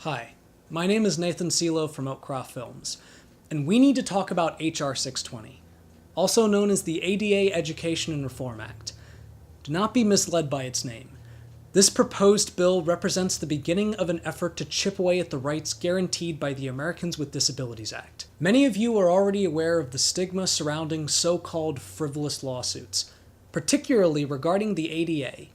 Hi, my name is Nathan Selo from Oakcroft Films, and we need to talk about HR 620, also known as the ADA Education and Reform Act. Do not be misled by its name. This proposed bill represents the beginning of an effort to chip away at the rights guaranteed by the Americans with Disabilities Act. Many of you are already aware of the stigma surrounding so-called frivolous lawsuits, particularly regarding the ADA.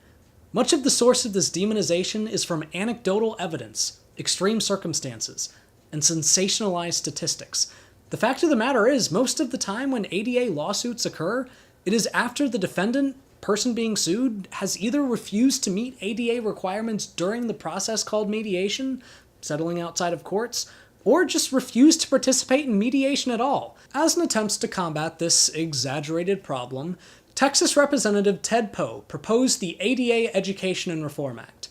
Much of the source of this demonization is from anecdotal evidence, extreme circumstances, and sensationalized statistics. The fact of the matter is, most of the time when ADA lawsuits occur, it is after the defendant, person being sued, has either refused to meet ADA requirements during the process called mediation, settling outside of courts, or just refused to participate in mediation at all. As an attempt to combat this exaggerated problem, Texas Representative Ted Poe proposed the ADA Education and Reform Act.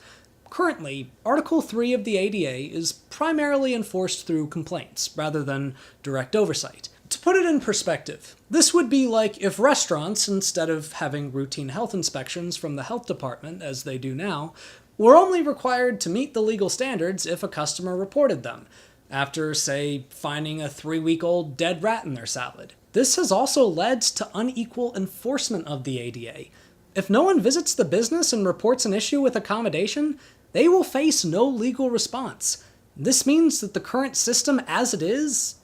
Currently, Article 3 of the ADA is primarily enforced through complaints, rather than direct oversight. To put it in perspective, this would be like if restaurants, instead of having routine health inspections from the health department, as they do now, were only required to meet the legal standards if a customer reported them, after, say, finding a 3-week-old dead rat in their salad. This has also led to unequal enforcement of the ADA. If no one visits the business and reports an issue with accommodation, they will face no legal response. This means that the current system as it is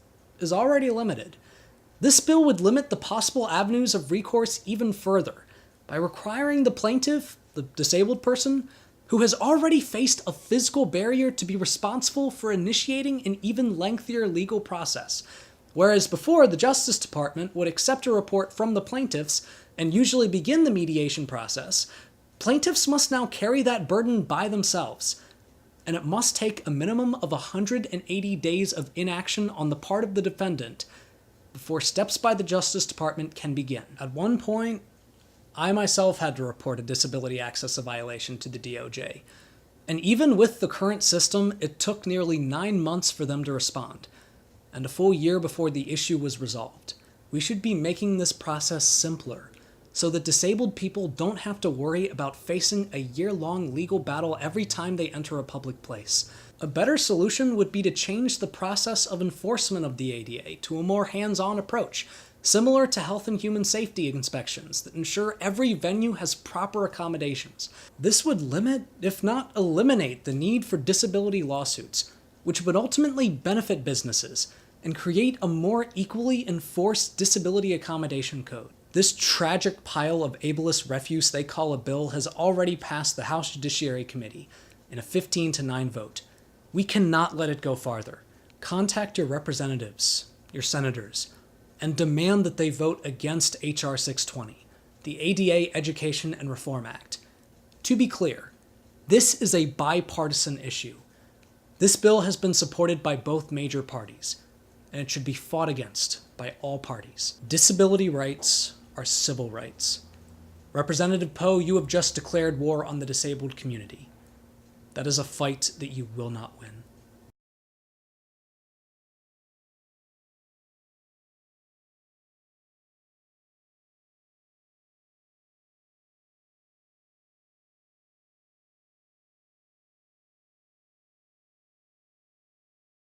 already limited. This bill would limit the possible avenues of recourse even further by requiring the plaintiff, the disabled person, who has already faced a physical barrier to be responsible for initiating an even lengthier legal process. Whereas before, the Justice Department would accept a report from the plaintiffs and usually begin the mediation process, plaintiffs must now carry that burden by themselves. And it must take a minimum of 180 days of inaction on the part of the defendant before steps by the Justice Department can begin. At one point, I myself had to report a disability access violation to the DOJ. And even with the current system, it took nearly 9 months for them to respond, and a full year before the issue was resolved. We should be making this process simpler, so that disabled people don't have to worry about facing a year-long legal battle every time they enter a public place. A better solution would be to change the process of enforcement of the ADA to a more hands-on approach, similar to health and human safety inspections that ensure every venue has proper accommodations. This would limit, if not eliminate, the need for disability lawsuits, which would ultimately benefit businesses and create a more equally enforced disability accommodation code. This tragic pile of ableist refuse they call a bill has already passed the House Judiciary Committee in a 15-9 vote. We cannot let it go farther. Contact your representatives, your senators, and demand that they vote against HR 620, the ADA Education and Reform Act. To be clear, this is a bipartisan issue. This bill has been supported by both major parties, and it should be fought against by all parties. Disability rights are civil rights. Representative Poe, you have just declared war on the disabled community. That is a fight that you will not win.